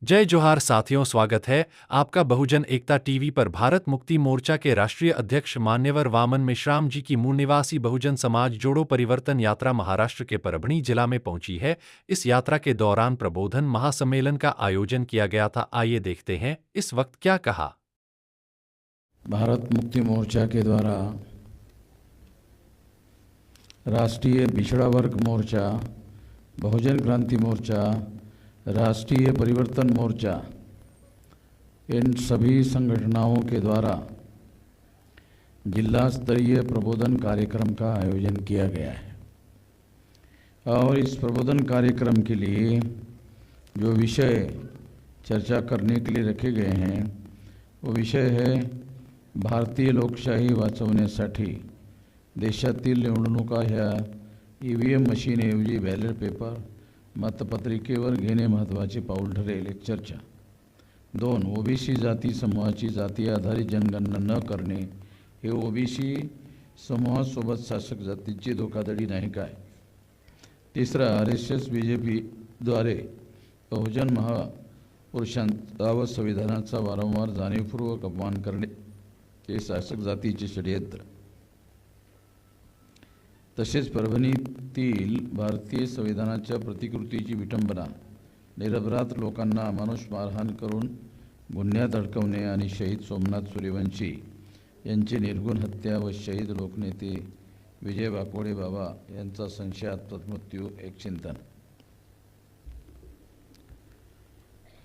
जय जोहार साथियों, स्वागत है आपका बहुजन एकता टीवी पर। भारत मुक्ति मोर्चा के राष्ट्रीय अध्यक्ष मान्यवर वामन मेश्राम जी की मूल निवासी बहुजन समाज जोड़ो परिवर्तन यात्रा महाराष्ट्र के परभणी जिला में पहुंची है। इस यात्रा के दौरान प्रबोधन महासम्मेलन का आयोजन किया गया था। आइए देखते हैं इस वक्त क्या कहा। भारत मुक्ति मोर्चा के द्वारा राष्ट्रीय पिछड़ा वर्ग मोर्चा, बहुजन क्रांति मोर्चा, राष्ट्रीय परिवर्तन मोर्चा, इन सभी संगठनों के द्वारा जिला स्तरीय प्रबोधन कार्यक्रम का आयोजन किया गया है। और इस प्रबोधन कार्यक्रम के लिए जो विषय चर्चा करने के लिए रखे गए हैं वो विषय है भारतीय लोकशाही वाचवण्यासाठी देशातील निवडणुका ह्या EVM मशीनऐवजी बॅलेट पेपर मतपत्रिकेवर घेणे महत्त्वाचे पाऊल ठरेल, एक चर्चा। 2. ओबीसी जाती समूहाची जाती आधारित जनगणना न करणे हे ओबीसी समूहासोबत शासक जातीची धोकाधडी नाही काय? 3. RSS BJP द्वारे बहुजन महापुरुषांचा व संविधानाचा वारंवार जाणीवपूर्वक अपमान करणे हे शासक जातीचे षडयंत्र। तसेच परभणीतील भारतीय संविधानाच्या प्रतिकृतीची विटंबना, निरपराध लोकांना अमानुष मारहाण करून गुन्ह्यात अडकवणे आणि शहीद सोमनाथ सूर्यवंशी यांची निर्गुण हत्या व शहीद लोकनेते विजय वाकोडे बाबा यांचा संशयास्पद मृत्यू, एक चिंतन।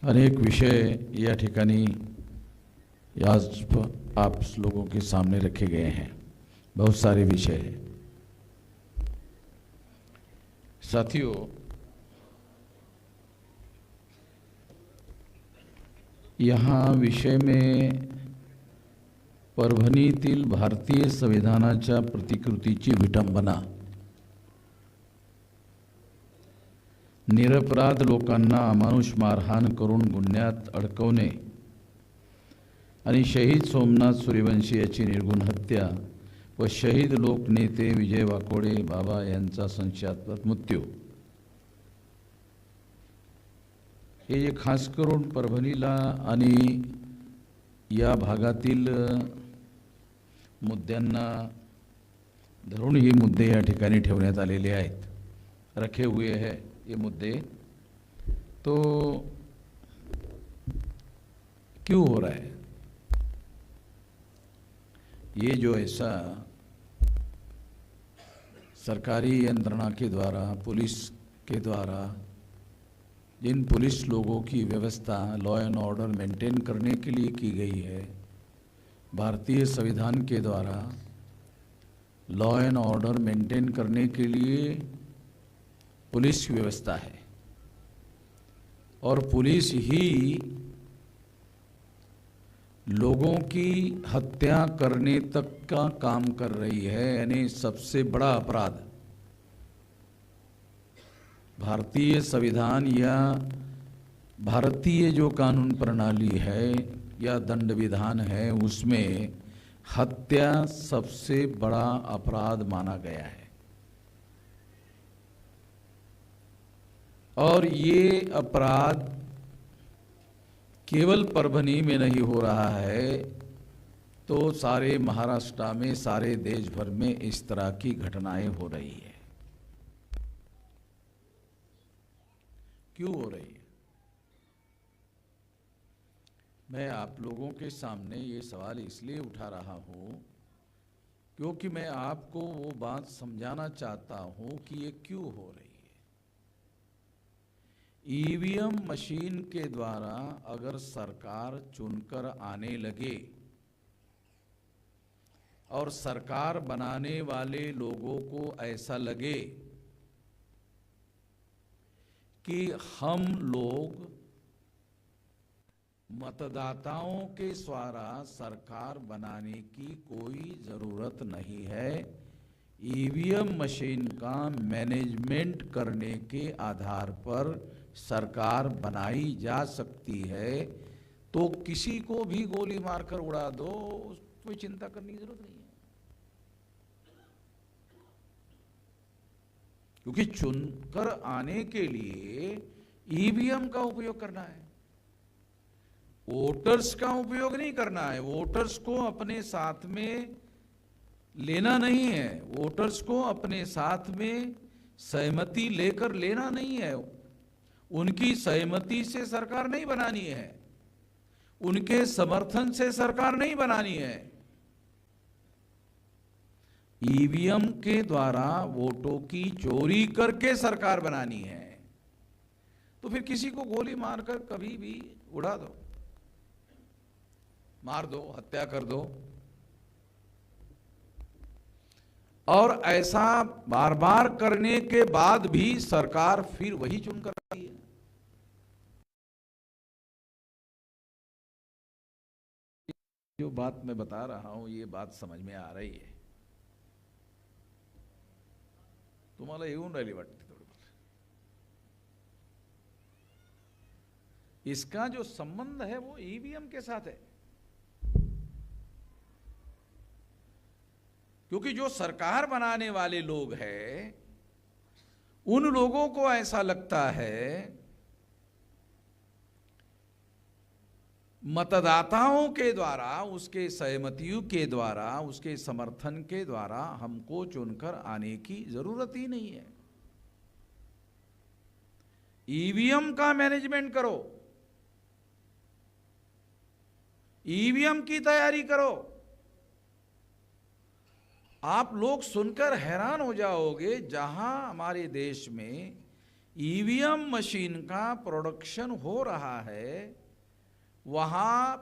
अनेक विषय या ठिकाणी आज आप लोगों के सामने रखे गए हैं, बहुत सारे विषय हैं। साथियों, यहाँ विषय में परभणीतील भारतीय संविधानाच्या प्रतिकृतीची विटंबना, निरपराध लोकांना अमानुष मारहाण करून गुन्ह्यात अडकवणे आणि शहीद सोमनाथ सूर्यवंशी याची निर्गुण हत्या व शहीद लोकनेते विजय वाकोडे बाबा यांचा संशयास्पद मृत्यू, हे खास करून परभणीला आणि या भागातील मुद्द्यांना धरून ही मुद्दे या ठिकाणी ठेवण्यात आलेले आहेत, रखे हुए हैं ये मुद्दे। तो क्यों हो रहा है ये? जो ऐसा सरकारी यंत्रणा के द्वारा, पुलिस के द्वारा, जिन पुलिस लोगों की व्यवस्था लॉ एंड ऑर्डर मेंटेन करने के लिए की गई है, भारतीय संविधान के द्वारा लॉ एंड ऑर्डर मेंटेन करने के लिए पुलिस की व्यवस्था है और पुलिस ही लोगों की हत्या करने तक का काम कर रही है। यानी सबसे बड़ा अपराध भारतीय संविधान या भारतीय जो कानून प्रणाली है या दंड विधान है, उसमें हत्या सबसे बड़ा अपराध माना गया है। और ये अपराध केवल परभणी में नहीं हो रहा है, तो सारे महाराष्ट्र में, सारे देश भर में इस तरह की घटनाएं हो रही है। क्यों हो रही है? मैं आप लोगों के सामने ये सवाल इसलिए उठा रहा हूं क्योंकि मैं आपको वो बात समझाना चाहता हूं कि ये क्यों हो रही है। EVM मशीन के द्वारा अगर सरकार चुनकर आने लगे और सरकार बनाने वाले लोगों को ऐसा लगे कि हम लोग मतदाताओं के द्वारा सरकार बनाने की कोई जरूरत नहीं है, EVM मशीन का मैनेजमेंट करने के आधार पर सरकार बनाई जा सकती है, तो किसी को भी गोली मारकर उड़ा दो, कोई चिंता करने की जरूरत नहीं है। क्योंकि चुनकर आने के लिए ईवीएम का उपयोग करना है। वोटर्स का उपयोग नहीं करना है, वोटर्स को अपने साथ में लेना नहीं है, वोटर्स को अपने साथ में सहमति लेकर लेना नहीं है। उनकी सहमति से सरकार नहीं बनानी है, उनके समर्थन से सरकार नहीं बनानी है। ईवीएम के द्वारा वोटों की चोरी करके सरकार बनानी है। तो फिर किसी को गोली मारकर कभी भी उड़ा दो, मार दो, हत्या कर दो, और ऐसा बार बार करने के बाद भी सरकार फिर वही चुनकर आती है। जो बात मैं बता रहा हूं ये बात समझ में आ रही है? तुम्हाला येऊन राहिली वाटते थोड़ी बहुत। इसका जो संबंध है वो ईवीएम के साथ है, क्योंकि जो सरकार बनाने वाले लोग हैं उन लोगों को ऐसा लगता है मतदाताओं के द्वारा, उसके सहमतियों के द्वारा, उसके समर्थन के द्वारा हमको चुनकर आने की जरूरत ही नहीं है। ईवीएम का मैनेजमेंट करो, ईवीएम की तैयारी करो। आप लोग सुनकर हैरान हो जाओगे, जहां हमारे देश में ईवीएम मशीन का प्रोडक्शन हो रहा है वहां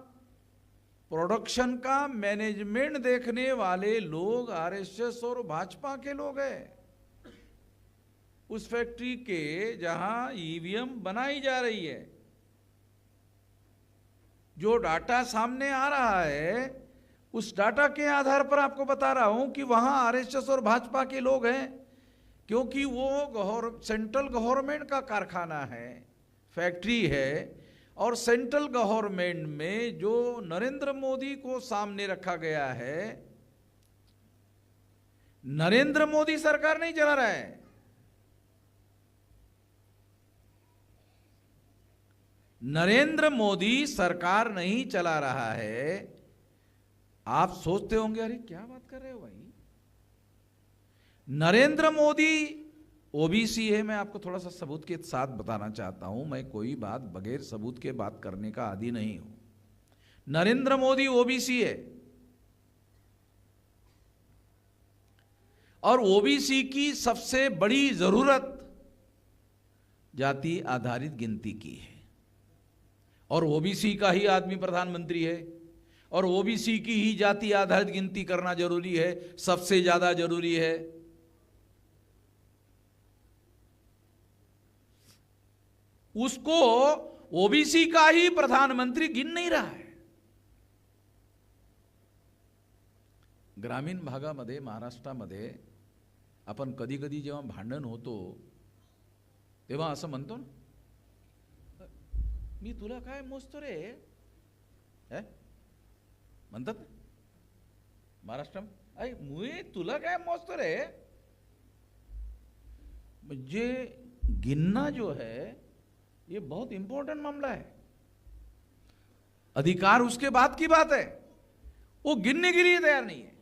प्रोडक्शन का मैनेजमेंट देखने वाले लोग आरएसएस और भाजपा के लोग हैं। उस फैक्ट्री के जहां ईवीएम बनाई जा रही है, जो डाटा सामने आ रहा है उस डाटा के आधार पर आपको बता रहा हूं कि वहां आरएसएस और भाजपा के लोग हैं, क्योंकि वो सेंट्रल गवर्नमेंट का कारखाना है, फैक्ट्री है। और सेंट्रल गवर्नमेंट में जो नरेंद्र मोदी को सामने रखा गया है, नरेंद्र मोदी सरकार नहीं चला रहा है, नरेंद्र मोदी सरकार नहीं चला रहा है। आप सोचते होंगे अरे क्या बात कर रहे हो भाई, नरेंद्र मोदी ओबीसी है। मैं आपको थोड़ा सा सबूत के साथ बताना चाहता हूं, मैं कोई बात बगैर सबूत के बात करने का आदी नहीं हूं। नरेंद्र मोदी ओबीसी है और ओबीसी की सबसे बड़ी जरूरत जाति आधारित गिनती की है, और ओबीसी का ही आदमी प्रधानमंत्री है, और ओबीसी की ही जाति आधारित गिनती करना जरूरी है, सबसे ज्यादा जरूरी है। उसको ओबीसी का ही प्रधानमंत्री गिन नहीं रहा है। ग्रामीण भागामध्ये, महाराष्ट्रामध्ये आपण कधी कधी जेव्हा भांडण होतो तेव्हा असं म्हणतो ना, मी तुला काय मोजतो रे, म्हणतात महाराष्ट्रात, अरे मी तुला काय मोजतो रे। म्हणजे गिनना जो है ये बहुत इंपॉर्टेंट मामला है, अधिकार उसके बाद की बात है, वो गिनने के लिए तैयार नहीं है।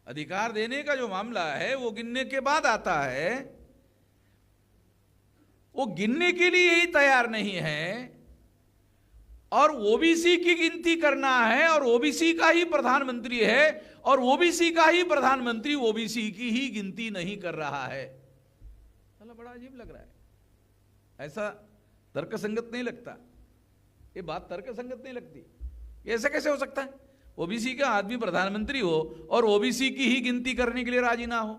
अधिकार देने का जो मामला है वो गिनने के बाद आता है, वो गिनने के लिए ही तैयार नहीं है, और ओबीसी की गिनती करना है, और ओबीसी का ही प्रधानमंत्री है, और ओबीसी का ही प्रधानमंत्री ओबीसी की ही गिनती नहीं कर रहा है। चलो बड़ा अजीब लग रहा है, ऐसा तर्कसंगत नहीं लगता, ये बात तर्कसंगत नहीं लगती। ऐसा कैसे हो सकता है ओबीसी का आदमी प्रधानमंत्री हो और ओबीसी की ही गिनती करने के लिए राजी ना हो,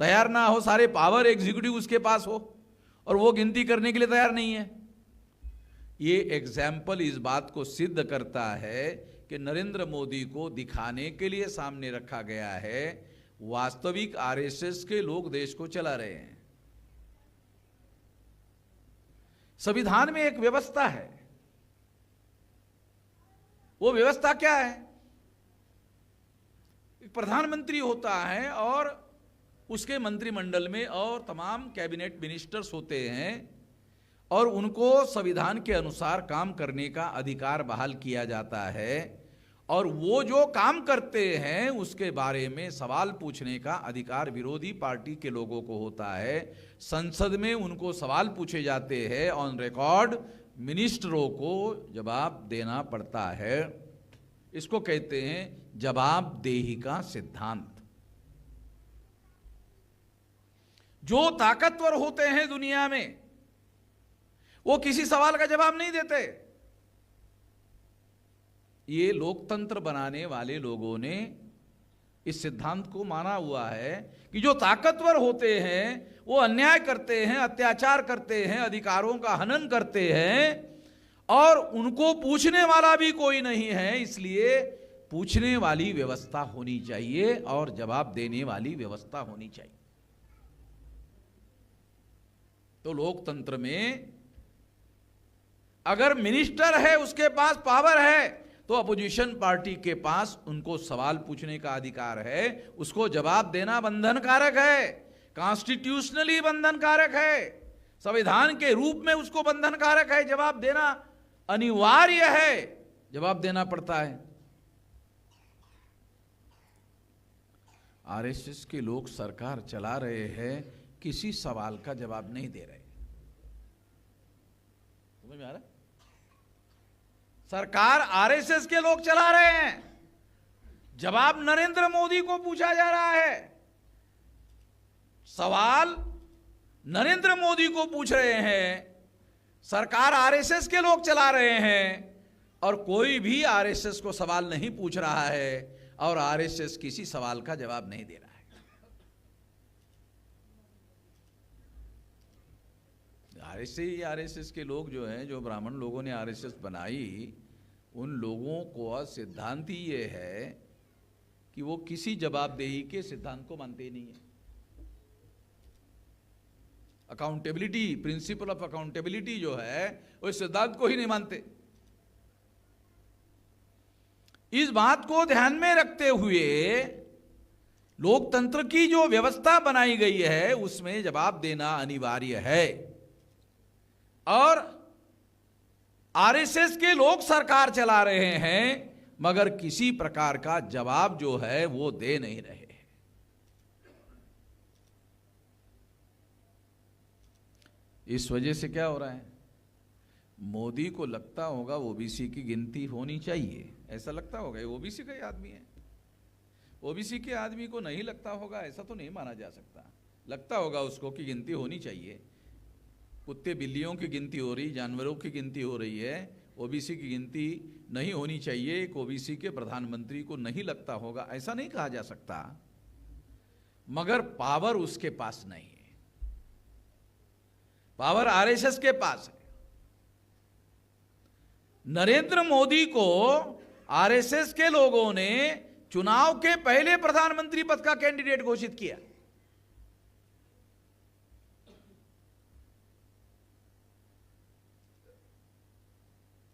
तैयार ना हो, सारे पावर एग्जीक्यूटिव उसके पास हो और वो गिनती करने के लिए तैयार नहीं है। ये एग्जाम्पल इस बात को सिद्ध करता है कि नरेंद्र मोदी को दिखाने के लिए सामने रखा गया है, वास्तविक आरएसएस के लोग देश को चला रहे हैं। संविधान में एक व्यवस्था है, वो व्यवस्था क्या है? एक प्रधानमंत्री होता है और उसके मंत्रिमंडल में और तमाम कैबिनेट मिनिस्टर्स होते हैं, और उनको संविधान के अनुसार काम करने का अधिकार बहाल किया जाता है, और वो जो काम करते हैं उसके बारे में सवाल पूछने का अधिकार विरोधी पार्टी के लोगों को होता है। संसद में उनको सवाल पूछे जाते हैं, ऑन रिकॉर्ड मिनिस्टरों को जवाब देना पड़ता है। इसको कहते हैं जवाबदेही का सिद्धांत। जो ताकतवर होते हैं दुनिया में वो किसी सवाल का जवाब नहीं देते। ये लोकतंत्र बनाने वाले लोगों ने इस सिद्धांत को माना हुआ है कि जो ताकतवर होते हैं वो अन्याय करते हैं, अत्याचार करते हैं, अधिकारों का हनन करते हैं, और उनको पूछने वाला भी कोई नहीं है। इसलिए पूछने वाली व्यवस्था होनी चाहिए और जवाब देने वाली व्यवस्था होनी चाहिए। तो लोकतंत्र में अगर मिनिस्टर है, उसके पास पावर है, तो अपोजिशन पार्टी के पास उनको सवाल पूछने का अधिकार है, उसको जवाब देना बंधनकारक है, कॉन्स्टिट्यूशनली बंधनकारक है, संविधान के रूप में उसको बंधनकारक है, जवाब देना अनिवार्य है, जवाब देना पड़ता है। आरएसएस के लोग सरकार चला रहे हैं, किसी सवाल का जवाब नहीं दे रहे। समझ में आ रहा है? सरकार आरएसएस के लोग चला रहे हैं, जवाब नरेंद्र मोदी को पूछा जा रहा है, सवाल नरेंद्र मोदी को पूछ रहे हैं। सरकार आरएसएस के लोग चला रहे हैं और कोई भी आरएसएस को सवाल नहीं पूछ रहा है, और आरएसएस किसी सवाल का जवाब नहीं दे रहा है। आरएसएस के लोग जो हैं, जो ब्राह्मण लोगों ने आरएसएस बनाई, उन लोगों को सिद्धांत ही ये है कि वो किसी जवाबदेही के सिद्धांत को मानते ही नहीं है। अकाउंटेबिलिटी, प्रिंसिपल ऑफ अकाउंटेबिलिटी जो है, वो इस सिद्धांत को ही नहीं मानते। इस बात को ध्यान में रखते हुए लोकतंत्र की जो व्यवस्था बनाई गई है उसमें जवाब देना अनिवार्य है, और आरएसएस के लोग सरकार चला रहे हैं मगर किसी प्रकार का जवाब जो है वो दे नहीं रहे। इस वजह से क्या हो रहा है, मोदी को लगता होगा ओबीसी की गिनती होनी चाहिए, ऐसा लगता होगा, ये ओबीसी का ही आदमी है। ओबीसी के आदमी को नहीं लगता होगा ऐसा तो नहीं माना जा सकता। लगता होगा उसको कि गिनती होनी चाहिए। कुत्ते बिल्लियों की गिनती हो रही, जानवरों की गिनती हो रही है, ओबीसी की गिनती नहीं होनी चाहिए। एक ओबीसी के प्रधानमंत्री को नहीं लगता होगा, ऐसा नहीं कहा जा सकता। मगर पावर उसके पास नहीं है, पावर आरएसएस के पास है। नरेंद्र मोदी को आरएसएस के लोगों ने चुनाव के पहले प्रधानमंत्री पद का कैंडिडेट घोषित किया।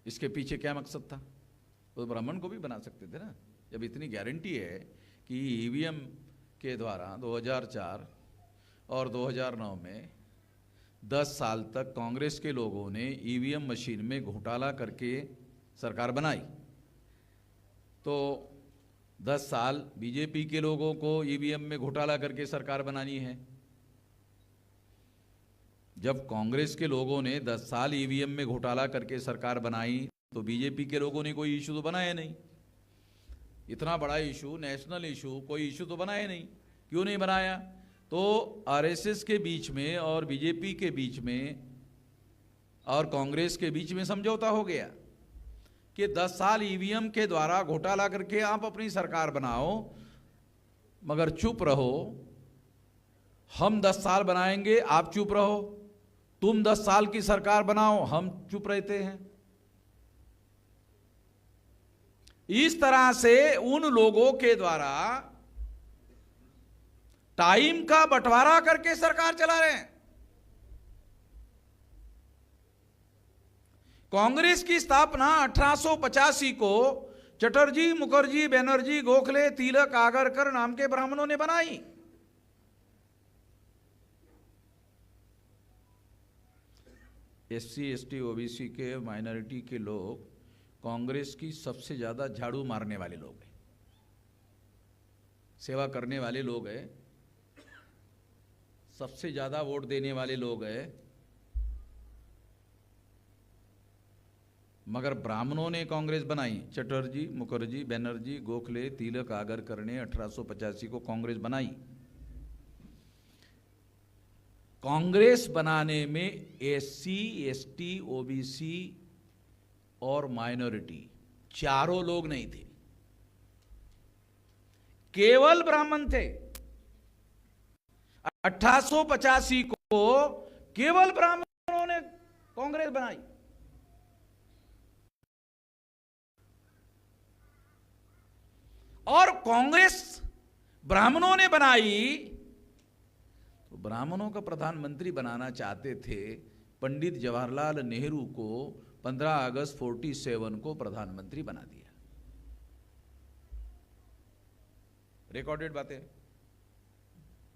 इसके पीछे क्या मकसद था? तो ब्राह्मण को भी बना सकते थे ना, जब इतनी गारंटी है कि ईवीएम के द्वारा 2004 और 2009 में 10 साल तक कांग्रेस के लोगों ने ईवीएम मशीन में घोटाला करके सरकार बनाई, तो 10 साल बीजेपी के लोगों को ईवीएम में घोटाला करके सरकार बनानी है। जब कांग्रेस के लोगों ने 10 साल ईवीएम में घोटाला करके सरकार बनाई तो बीजेपी के लोगों ने कोई इशू तो बनाया नहीं। इतना बड़ा इशू, नेशनल इशू, कोई इशू तो बनाया नहीं। क्यों नहीं बनाया? तो आरएसएस के बीच में और बीजेपी के बीच में और कांग्रेस के बीच में समझौता हो गया कि 10 साल ईवीएम के द्वारा घोटाला करके आप अपनी सरकार बनाओ, मगर चुप रहो। हम 10 साल बनाएंगे, आप चुप रहो। तुम 10 साल की सरकार बनाओ, हम चुप रहते हैं। इस तरह से उन लोगों के द्वारा टाइम का बंटवारा करके सरकार चला रहे हैं। कांग्रेस की स्थापना 1885 को चटर्जी, मुखर्जी, बनर्जी, गोखले, तिलक, आगरकर नाम के ब्राह्मणों ने बनाई। SC ST OBC के माइनॉरिटी के लोग कांग्रेस की सबसे ज़्यादा झाड़ू मारने वाले लोग हैं, सेवा करने वाले लोग हैं, सबसे ज़्यादा वोट देने वाले लोग हैं। मगर ब्राह्मणों ने कांग्रेस बनाई। चटर्जी, मुखर्जी, बनर्जी, गोखले, तिलक, आगरकर ने 1885 को कांग्रेस बनाई। कांग्रेस बनाने में SC ST OBC और माइनॉरिटी चारों लोग नहीं थे, केवल ब्राह्मण थे। 1885 को केवल ब्राह्मणों ने कांग्रेस बनाई। और कांग्रेस ब्राह्मणों ने बनाई तो ब्राह्मणों का प्रधानमंत्री बनाना चाहते थे। पंडित जवाहरलाल नेहरू को 15 अगस्त 47 को प्रधानमंत्री बना दिया। रिकॉर्डेड बातें,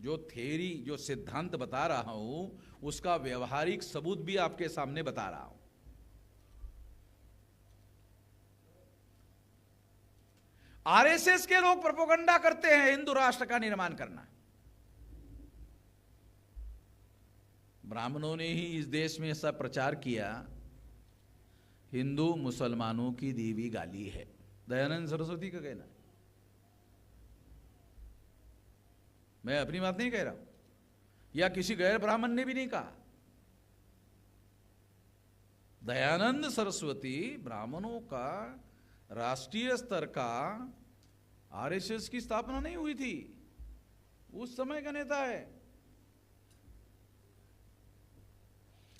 जो थ्योरी, जो सिद्धांत बता रहा हूं उसका व्यवहारिक सबूत भी आपके सामने बता रहा हूं। RSS के लोग प्रोपेगेंडा करते हैं हिंदू राष्ट्र का निर्माण करना। ब्राह्मणों ने ही इस देश में ऐसा प्रचार किया, हिंदू मुसलमानों की दी हुई गाली है। दयानंद सरस्वती का कहना है, मैं अपनी बात नहीं कह रहा हूं, या किसी गैर ब्राह्मण ने भी नहीं कहा। दयानंद सरस्वती ब्राह्मणों का राष्ट्रीय स्तर का RSS की स्थापना नहीं हुई थी, उस समय का नेता है।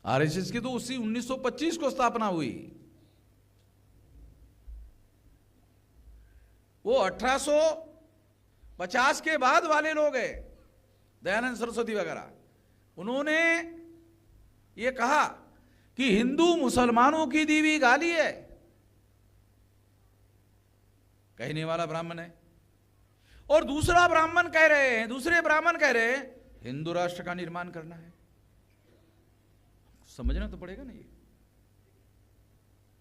RSS की तो उसी 1925 को स्थापना हुई। वो 1850 के बाद वाले लोग हैं, दयानंद सरस्वती वगैरह। उन्होंने ये कहा कि हिंदू मुसलमानों की दी हुई गाली है, कहने वाला ब्राह्मण है। और दूसरे ब्राह्मण कह रहे हैं हिंदू राष्ट्र का निर्माण करना है। समझना तो पड़ेगा ना, ये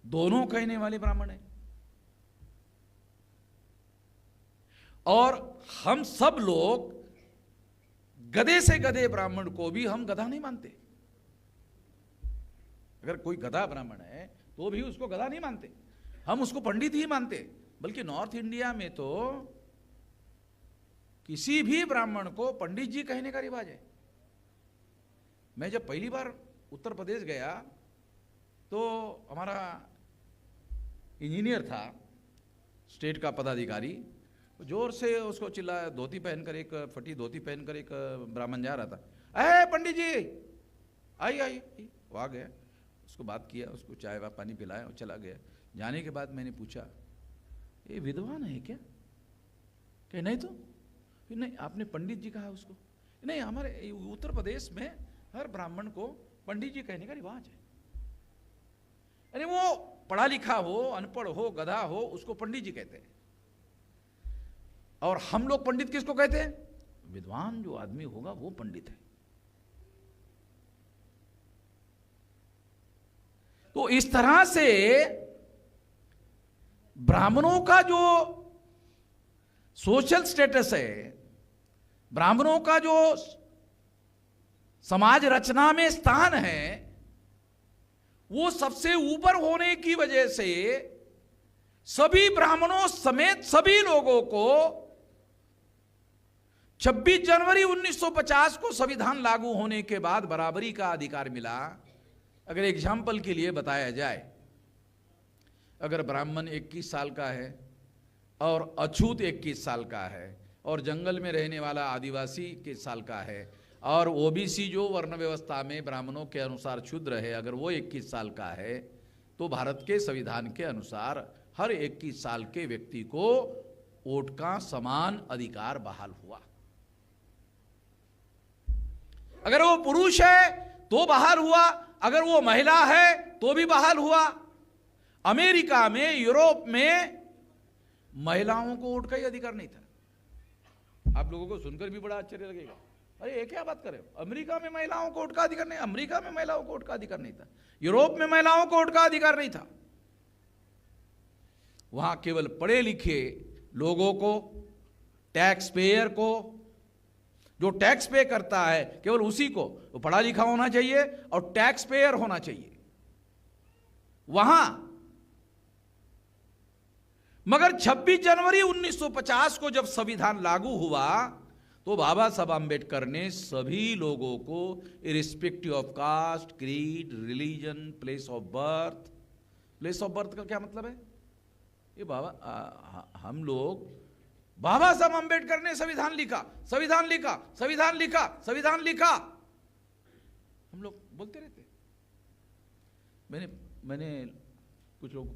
दोनों कहने वाले ब्राह्मण हैं। और हम सब लोग गधे से गधे ब्राह्मण को भी हम गधा नहीं मानते। अगर कोई गधा ब्राह्मण है तो भी उसको गधा नहीं मानते, हम उसको पंडित ही मानते। बल्कि नॉर्थ इंडिया में तो किसी भी ब्राह्मण को पंडित जी कहने का रिवाज है। मैं जब पहली बार उत्तर प्रदेश गया तो हमारा इंजीनियर था, स्टेट का पदाधिकारी, जोर से उसको चिल्लाया। धोती पहनकर, एक फटी धोती पहनकर एक ब्राह्मण जा रहा था, अरे पंडित जी आई आई। वो आ गया, उसको बात किया, उसको चाय पानी पिलाया और चला गया। जाने के बाद मैंने पूछा, ये विद्वान है क्या? कहे नहीं तो। फिर नहीं, आपने पंडित जी कहा उसको? नहीं, हमारे उत्तर प्रदेश में हर ब्राह्मण को पंडित जी कहने का रिवाज है। अरे वो पढ़ा लिखा हो, अनपढ़ हो, गधा हो, उसको पंडित जी कहते हैं। और हम लोग पंडित किसको कहते हैं? विद्वान जो आदमी होगा वो पंडित है। तो इस तरह से ब्राह्मणों का जो सोशल स्टेटस है, ब्राह्मणों का जो समाज रचना में स्थान है, वो सबसे ऊपर होने की वजह से सभी ब्राह्मणों समेत सभी लोगों को 26 जनवरी 1950 को संविधान लागू होने के बाद बराबरी का अधिकार मिला। अगर एग्जाम्पल के लिए बताया जाए, अगर ब्राह्मण 21 साल का है और अछूत 21 साल का है और जंगल में रहने वाला आदिवासी 21 साल का है और ओबीसी जो वर्ण व्यवस्था में ब्राह्मणों के अनुसार क्षुद्र है, अगर वो 21 साल का है, तो भारत के संविधान के अनुसार हर 21 साल के व्यक्ति को वोट का समान अधिकार बहाल हुआ। अगर वो पुरुष है तो बहाल हुआ, अगर वो महिला है तो भी बहाल हुआ। अमेरिका में, यूरोप में महिलाओं को वोट का ही अधिकार नहीं था। आप लोगों को सुनकर भी बड़ा आश्चर्य लगेगा, अरे ये क्या बात कर रहे हो, अमेरिका में महिलाओं को वोट का अधिकार नहीं, अमेरिका में महिलाओं को वोट का अधिकार नहीं था, यूरोप में महिलाओं को वोट का अधिकार नहीं था। वहां केवल पढ़े लिखे लोगों को, टैक्स पेयर को, जो टैक्स पे करता है केवल उसी को वो पढ़ा लिखा होना चाहिए और टैक्स पेयर होना चाहिए वहां। मगर 26 जनवरी 1950 को जब संविधान लागू हुआ तो बाबा साहब आम्बेडकर ने सभी लोगों को irrespective of caste, creed, religion, place of birth, place of birth का क्या मतलब है? ये हम लोग, बाबा साहब आम्बेडकर ने संविधान लिखा, संविधान लिखा, संविधान लिखा, संविधान लिखा, हम लोग बोलते रहते। मैंने कुछ लोग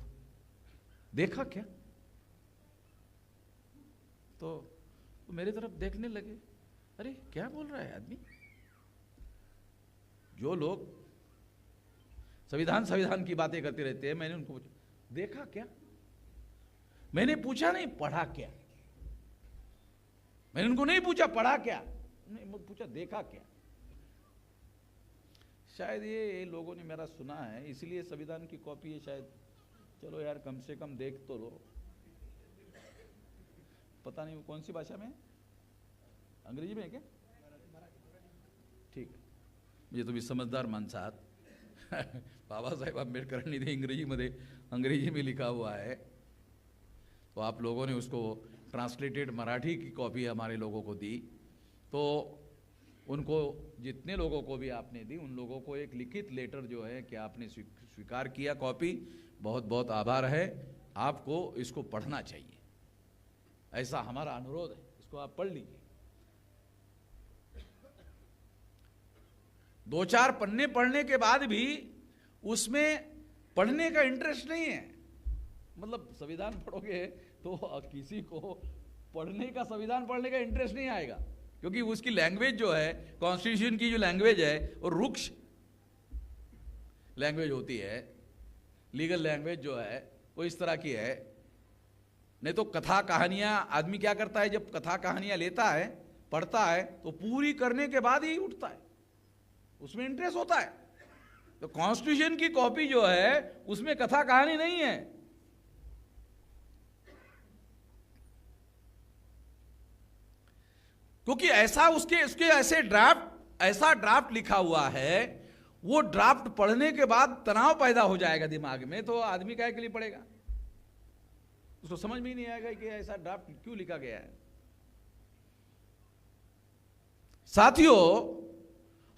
देखा क्या तो मेरे तरफ देखने लगे, अरे क्या बोल रहा है आदमी। जो लोग संविधान संविधान की बातें करते रहते हैं, मैंने उनको पूछा देखा क्या? मैंने पूछा नहीं पढ़ा क्या, मैंने उनको नहीं पूछा पढ़ा क्या, नहीं पूछा देखा क्या। शायद ये लोगों ने मेरा सुना है इसलिए संविधान की कॉपी है शायद, चलो यार कम से कम देख तो लो। पता नहीं वो कौन सी भाषा में, अंग्रेजी में है क्या? ठीक, म्हणजे तुम्ही समझदार माणसं आहात। बाबासाहेब आंबेडकरांनी ते अंग्रेजी में लिखा हुआ है, तो आप लोगों ने उसको ट्रांसलेटेड मराठी की कॉपी हमारे लोगों को दी, तो उनको जितने लोगों को भी आपने दी उन लोगों को एक लिखित लेटर जो है कि आपने स्वीकार किया कॉपी, बहुत बहुत आभार है। आपको इसको पढ़ना चाहिए, ऐसा हमारा अनुरोध है, इसको आप पढ़ लीजिए। 2-4 पन्ने पढ़ने के बाद भी उसमें पढ़ने का इंटरेस्ट नहीं है। मतलब संविधान पढ़ोगे तो किसी को पढ़ने का, संविधान पढ़ने का इंटरेस्ट नहीं आएगा, क्योंकि उसकी लैंग्वेज जो है, कॉन्स्टिट्यूशन की जो लैंग्वेज है वो रुक्ष लैंग्वेज होती है, लीगल लैंग्वेज जो है वो इस तरह की है। नहीं तो कथा कहानियां, आदमी क्या करता है जब कथा कहानियां लेता है, पढ़ता है तो पूरी करने के बाद ही उठता है, उसमें इंटरेस्ट होता है। तो कॉन्स्टिट्यूशन की कॉपी जो है उसमें कथा कहानी नहीं है। क्योंकि ऐसा उसके ऐसा ड्राफ्ट लिखा हुआ है, वो ड्राफ्ट पढ़ने के बाद तनाव पैदा हो जाएगा दिमाग में, तो आदमी काहे के लिए पढ़ेगा? उसको समझ में ही नहीं आएगा कि ऐसा ड्राफ्ट क्यों लिखा गया है। साथियों,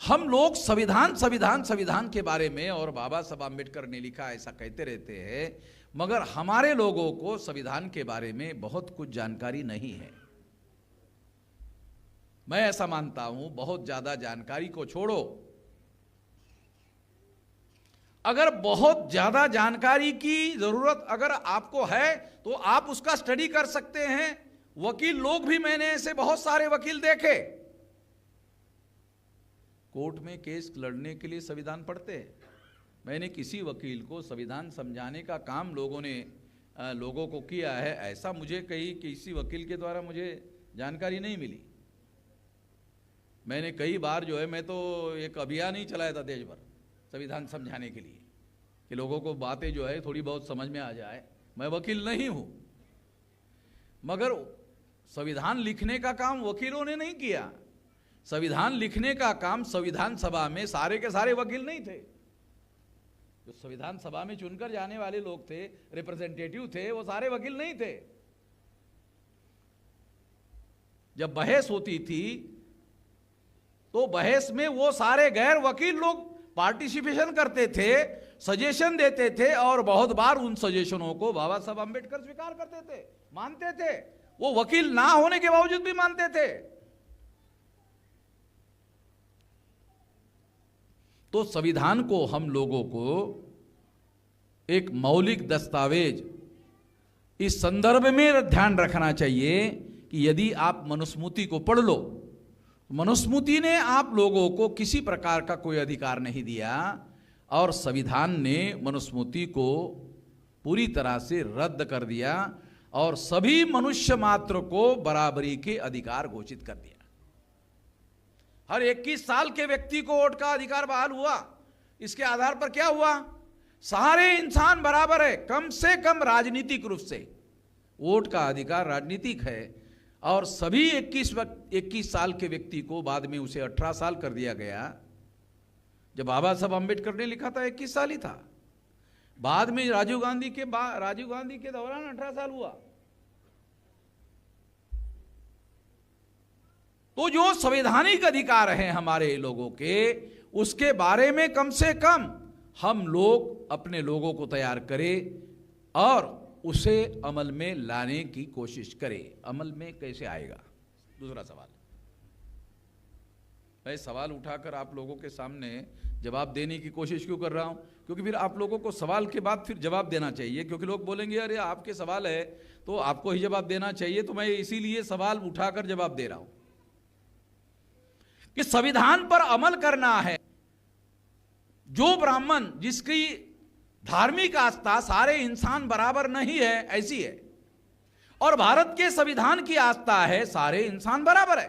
हम लोग संविधान संविधान संविधान के बारे में और बाबा साहब आम्बेडकर ने लिखा ऐसा कहते रहते हैं, मगर हमारे लोगों को संविधान के बारे में बहुत कुछ जानकारी नहीं है। मैं ऐसा मानता हूं, बहुत ज्यादा जानकारी को छोड़ो, अगर बहुत ज्यादा जानकारी की जरूरत अगर आपको है तो आप उसका स्टडी कर सकते हैं। वकील लोग भी, मैंने ऐसे बहुत सारे वकील देखे, कोर्ट में केस लड़ने के लिए संविधान पढ़ते हैं। मैंने किसी वकील को संविधान समझाने का काम लोगों को किया है, ऐसा मुझे किसी वकील के द्वारा मुझे जानकारी नहीं मिली। मैंने कई बार जो है, मैं तो एक अभियान ही चलाया था देश भर संविधान समझाने के लिए, कि लोगों को बातें जो है थोड़ी बहुत समझ में आ जाए। मैं वकील नहीं हूं, मगर संविधान लिखने का काम वकीलों ने नहीं किया। संविधान लिखने का काम संविधान सभा में सारे के सारे वकील नहीं थे। जो संविधान सभा में चुनकर जाने वाले लोग थे, रिप्रेजेंटेटिव थे, वो सारे वकील नहीं थे। जब बहस होती थी तो बहस में वो सारे गैर वकील लोग पार्टिसिपेशन करते थे, सजेशन देते थे, और बहुत बार उन सजेशनों को बाबा साहब आम्बेडकर स्वीकार करते थे, मानते थे। वो वकील ना होने के बावजूद भी मानते थे। तो संविधान को हम लोगों को एक मौलिक दस्तावेज इस संदर्भ में ध्यान रखना चाहिए कि यदि आप मनुस्मृति को पढ़ लो, मनुस्मृति ने आप लोगों को किसी प्रकार का कोई अधिकार नहीं दिया, और संविधान ने मनुस्मृति को पूरी तरह से रद्द कर दिया और सभी मनुष्य मात्र को बराबरी के अधिकार घोषित कर दिया। हर 21 साल के व्यक्ति को वोट का अधिकार बहाल हुआ। इसके आधार पर क्या हुआ? सारे इंसान बराबर है, कम से कम राजनीतिक रूप से। वोट का अधिकार राजनीतिक है और सभी 21 साल के व्यक्ति को बाद में उसे 18 साल कर दिया गया। जब बाबा साहब अम्बेडकर ने लिखा था 21 साल ही था, बाद में राजीव गांधी के दौरान 18 साल हुआ। तो जो संवैधानिक अधिकार हैं हमारे लोगों के, उसके बारे में कम से कम हम लोग अपने लोगों को तैयार करें और उसे अमल में लाने की कोशिश करें। अमल में कैसे आएगा? दूसरा सवाल। मैं सवाल उठाकर आप लोगों के सामने जवाब देने की कोशिश क्यों कर रहा हूं? क्योंकि फिर आप लोगों को सवाल के बाद फिर जवाब देना चाहिए, क्योंकि लोग बोलेंगे अरे आपके सवाल है तो आपको ही जवाब देना चाहिए। तो मैं इसीलिए सवाल उठाकर जवाब दे रहा हूं कि संविधान पर अमल करना है। जो ब्राह्मण जिसकी धार्मिक आस्था सारे इंसान बराबर नहीं है ऐसी है, और भारत के संविधान की आस्था है सारे इंसान बराबर है,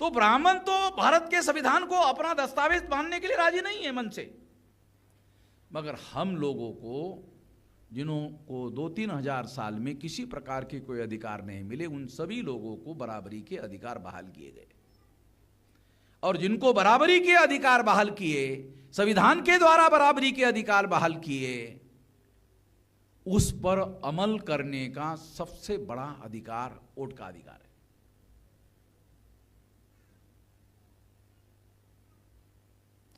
तो ब्राह्मण तो भारत के संविधान को अपना दस्तावेज मानने के लिए राजी नहीं है मन से। मगर हम लोगों को, जिन्हों को 2-3 हजार साल में किसी प्रकार के कोई अधिकार नहीं मिले, उन सभी लोगों को बराबरी के अधिकार बहाल किए गए। और जिनको बराबरी के अधिकार बहाल किए, संविधान के द्वारा बराबरी के अधिकार बहाल किए, उस पर अमल करने का सबसे बड़ा अधिकार वोट का अधिकार है।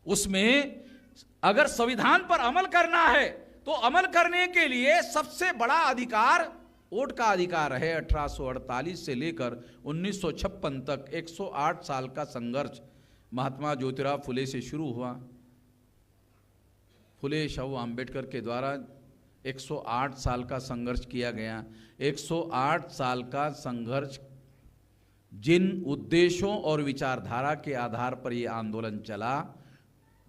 उसमें अगर संविधान पर अमल करना है तो अमल करने के लिए सबसे बड़ा अधिकार वोट का अधिकार है। 1848 से लेकर 1956 तक 108 साल का संघर्ष महात्मा ज्योतिराव फुले से शुरू हुआ। फुले शाहू आम्बेडकर के द्वारा 108 साल का संघर्ष किया गया। 108 साल का संघर्ष, जिन उद्देश्यों और विचारधारा के आधार पर यह आंदोलन चला,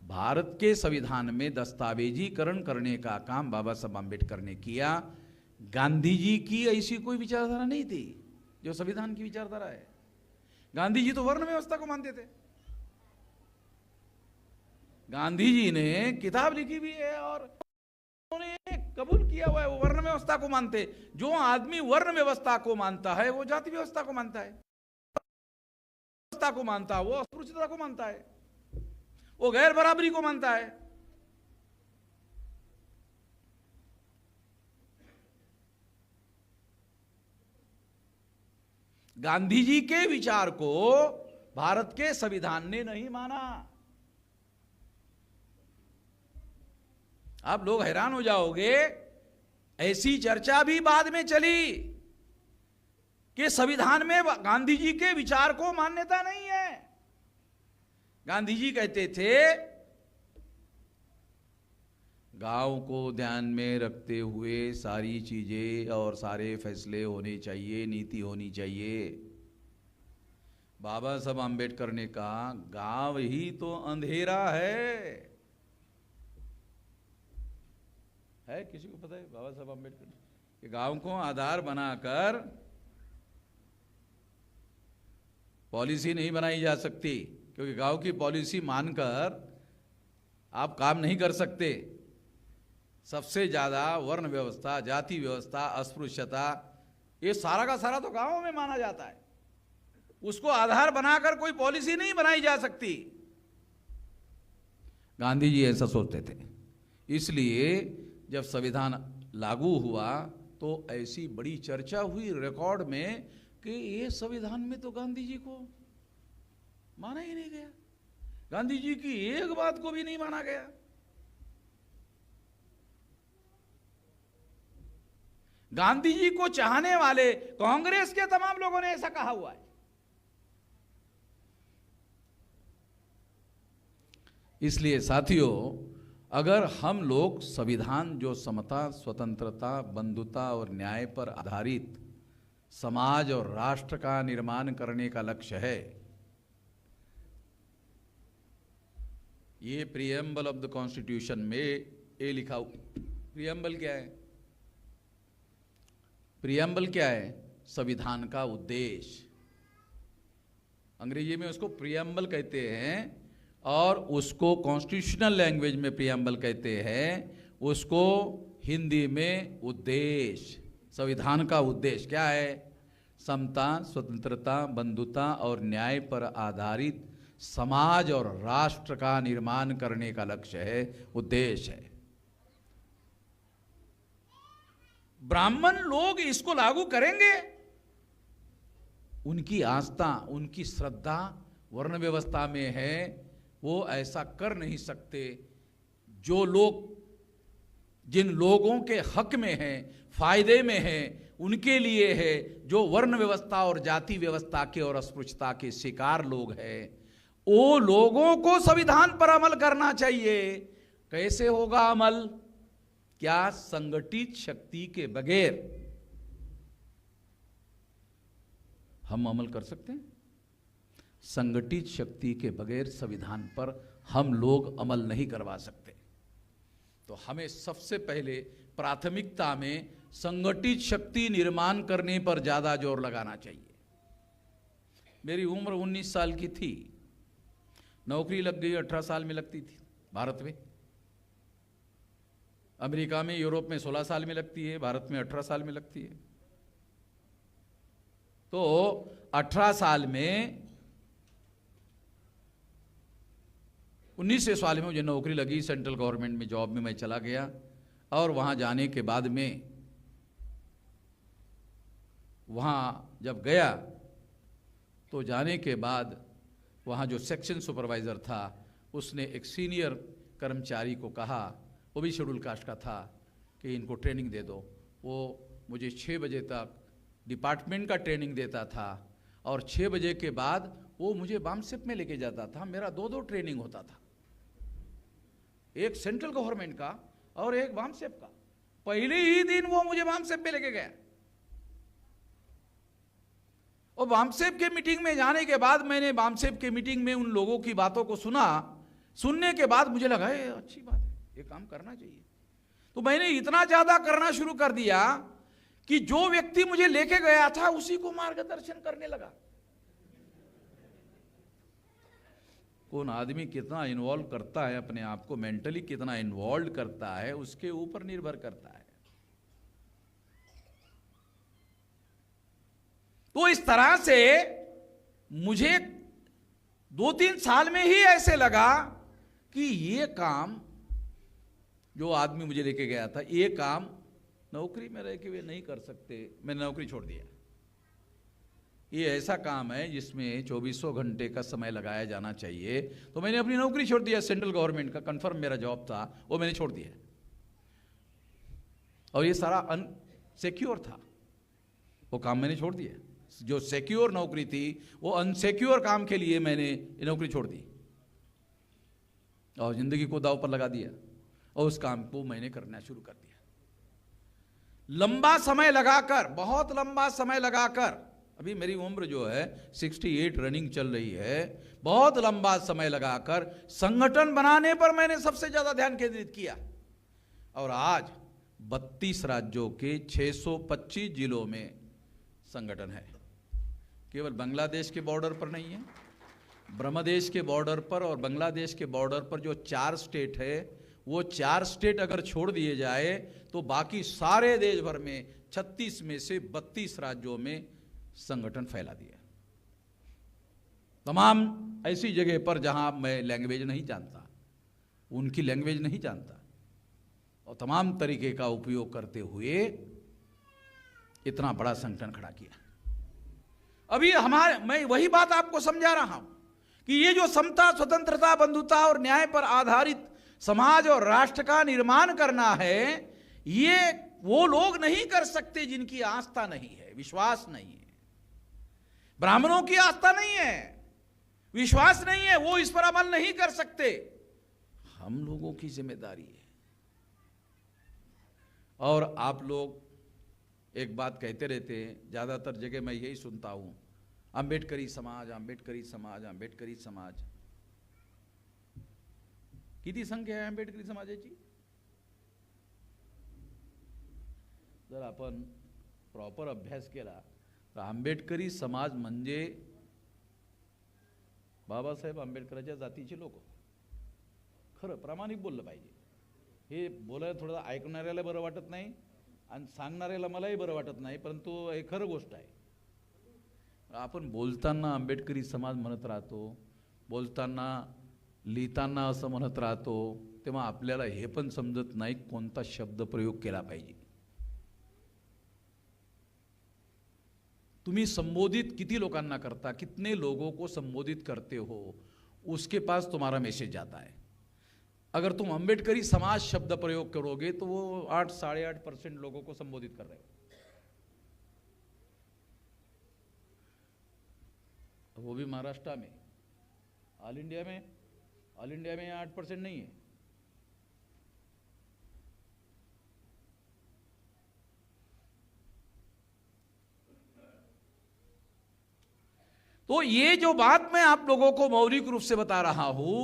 भारत के संविधान में दस्तावेजीकरण करने का काम बाबा साहब आम्बेडकर ने किया। गांधी जी की ऐसी कोई विचारधारा नहीं थी जो संविधान की विचारधारा है। गांधी जी तो वर्ण व्यवस्था को मानते थे। गांधी जी ने किताब लिखी भी है और उन्होंने कबूल किया हुआ है, वो वर्ण व्यवस्था को मानते। जो आदमी वर्ण व्यवस्था को मानता है वो जाति व्यवस्था को मानता है, व्यवस्था को मानता है वो अस्पृश्यता को मानता है, वो गैर बराबरी को मानता है। गांधी जी के विचार को भारत के संविधान ने नहीं माना। आप लोग हैरान हो जाओगे, ऐसी चर्चा भी बाद में चली कि संविधान में गांधी जी के विचार को मान्यता नहीं है। गांधी जी कहते थे गांव को ध्यान में रखते हुए सारी चीजें और सारे फैसले होने चाहिए, नीति होनी चाहिए। बाबा साहब आम्बेडकर ने कहा गांव ही तो अंधेरा है। किसी को पता है बाबा साहब आम्बेडकर कि गांव को आधार बनाकर पॉलिसी नहीं बनाई जा सकती, क्योंकि गांव की पॉलिसी मानकर आप काम नहीं कर सकते। सबसे ज्यादा वर्ण व्यवस्था, जाति व्यवस्था, अस्पृश्यता, ये सारा का सारा तो गांवों में माना जाता है। उसको आधार बनाकर कोई पॉलिसी नहीं बनाई जा सकती। गांधी जी ऐसा सोचते थे। इसलिए जब संविधान लागू हुआ तो ऐसी बड़ी चर्चा हुई रिकॉर्ड में कि ये संविधान में तो गांधी जी को माना ही नहीं गया, गांधी जी की एक बात को भी नहीं माना गया। गांधी जी को चाहने वाले कांग्रेस के तमाम लोगों ने ऐसा कहा हुआ है। इसलिए साथियों, अगर हम लोग संविधान जो समता, स्वतंत्रता, बंधुता और न्याय पर आधारित समाज और राष्ट्र का निर्माण करने का लक्ष्य है, ये प्रीएम्बल ऑफ द कॉन्स्टिट्यूशन में ये लिखा हुआ। प्रीएम्बल क्या है? प्रीएम्बल क्या है? संविधान का उद्देश्य। अंग्रेजी में उसको प्रियम्बल कहते हैं और उसको कॉन्स्टिट्यूशनल लैंग्वेज में प्रियम्बल कहते हैं, उसको हिंदी में उद्देश्य, संविधान का उद्देश्य क्या है? समता, स्वतंत्रता, बंधुता और न्याय पर आधारित समाज और राष्ट्र का निर्माण करने का लक्ष्य है, उद्देश्य है। ब्राह्मण लोग इसको लागू करेंगे? उनकी आस्था, उनकी श्रद्धा वर्ण व्यवस्था में है, वो ऐसा कर नहीं सकते। जो लोग जिन लोगों के हक में हैं, फायदे में हैं, उनके लिए है, जो वर्ण व्यवस्था और जाति व्यवस्था के और अस्पृश्यता के शिकार लोग हैं, वो लोगों को संविधान पर अमल करना चाहिए। कैसे होगा अमल? क्या संगठित शक्ति के बगैर हम अमल कर सकते हैं? संगठित शक्ति के बगैर संविधान पर हम लोग अमल नहीं करवा सकते। तो हमें सबसे पहले प्राथमिकता में संगठित शक्ति निर्माण करने पर ज्यादा जोर लगाना चाहिए। मेरी उम्र 19 साल की थी, नौकरी लग गई 18 साल में लगती थी भारत में। अमेरिका में, यूरोप में 16 साल में लगती है, भारत में 18 साल में लगती है। तो 18 साल में 19वें साल में मुझे नौकरी लगी, सेंट्रल गवर्नमेंट में जॉब में मैं चला गया। और वहाँ जाने के बाद में, वहाँ जब गया तो जाने के बाद वहाँ जो सेक्शन सुपरवाइज़र था, उसने एक सीनियर कर्मचारी को कहा, वो भी शेड्यूल कास्ट का था, कि इनको ट्रेनिंग दे दो। वो मुझे 6 बजे तक डिपार्टमेंट का ट्रेनिंग देता था और 6 बजे के बाद वो मुझे बामसेप में लेके जाता था। मेरा 2-2 ट्रेनिंग होता था, एक सेंट्रल गवर्नमेंट का और एक बामसेप का। पहले ही दिन वो मुझे बामसेप में लेके गया। और बामसेप के मीटिंग में जाने के बाद मैंने बामसेप के मीटिंग में उन लोगों की बातों को सुना। सुनने के बाद मुझे लगा ये अच्छी बात है, ये काम करना चाहिए। तो मैंने इतना ज्यादा करना शुरू कर दिया कि जो व्यक्ति मुझे लेके गया था उसी को मार्गदर्शन करने लगा। कौन आदमी कितना इन्वॉल्व करता है अपने आप को, मेंटली कितना इन्वॉल्व करता है, उसके ऊपर निर्भर करता है। तो इस तरह से मुझे 2-3 साल में ही ऐसे लगा कि ये काम जो आदमी मुझे लेके गया था, ये काम नौकरी में रह के वे नहीं कर सकते। मैंने नौकरी छोड़ दिया। ये ऐसा काम है जिसमें 2400 घंटे का समय लगाया जाना चाहिए। तो मैंने अपनी नौकरी छोड़ दिया, सेंट्रल गवर्नमेंट का कंफर्म मेरा जॉब था, वो मैंने छोड़ दिया। और ये सारा अनसिक्योर था, वो काम मैंने छोड़ दिया। जो सिक्योर नौकरी थी, वो अनसिक्योर काम के लिए मैंने ये नौकरी छोड़ दी और जिंदगी को दांव पर लगा दिया और उस काम को मैंने करना शुरू कर दिया। लंबा समय लगाकर, बहुत लंबा समय लगाकर, अभी मेरी उम्र जो है 68 रनिंग चल रही है, बहुत लंबा समय लगाकर संगठन बनाने पर मैंने सबसे ज्यादा ध्यान केंद्रित किया। और आज 32 राज्यों के 625 जिलों में संगठन है। केवल बांग्लादेश के बॉर्डर पर नहीं है, ब्रह्मदेश के बॉर्डर पर और बांग्लादेश के बॉर्डर पर जो 4 स्टेट है, वो 4 स्टेट अगर छोड़ दिए जाए तो बाकी सारे देश भर में 36 में से 32 राज्यों में संगठन फैला दिया। तमाम ऐसी जगह पर जहां मैं लैंग्वेज नहीं जानता, उनकी लैंग्वेज नहीं जानता, और तमाम तरीके का उपयोग करते हुए इतना बड़ा संगठन खड़ा किया। अभी मैं वही बात आपको समझा रहा हूं कि ये जो समता, स्वतंत्रता, बंधुता और न्याय पर आधारित समाज और राष्ट्र का निर्माण करना है, ये वो लोग नहीं कर सकते जिनकी आस्था नहीं है, विश्वास नहीं है। ब्राह्मणों की आस्था नहीं है, विश्वास नहीं है, वो इस पर अमल नहीं कर सकते। हम लोगों की जिम्मेदारी है। और आप लोग एक बात कहते रहते हैं, ज्यादातर जगह मैं यही सुनता हूं, अंबेडकरी समाज, अंबेडकरी समाज, अंबेडकरी समाज। किती संख्या आहे आंबेडकरी समाजाची? जर आपण प्रॉपर अभ्यास केला तर आंबेडकरी समाज म्हणजे बाबासाहेब आंबेडकरांच्या जातीचे लोक. खरं प्रामाणिक बोललं पाहिजे. हे बोलायला थोडं ऐकणाऱ्याला बरं वाटत नाही आणि सांगणाऱ्याला मलाही बरं वाटत नाही, परंतु हे खरं गोष्ट आहे. आपण बोलताना आंबेडकरी समाज म्हणत राहतो, बोलताना लिहिताना असं म्हणत राहतो, तेव्हा आपल्याला हे पण समजत नाही कोणता शब्द प्रयोग केला पाहिजे. तुम्ही संबोधित किती लोकांना करता, कितने लोगों को संबोधित करते हो, उसके पास तुम्हारा मैसेज जाता है. अगर तुम अंबेडकरी समाज शब्द प्रयोग करोगे तो वो 8-8.5% लोगों को संबोधित कर रहे हो. वो भी महाराष्ट्र में. ऑल इंडिया में 8% नहीं है. तो ये जो बात मैं आप लोगों को मौलिक रूप से बता रहा हूं,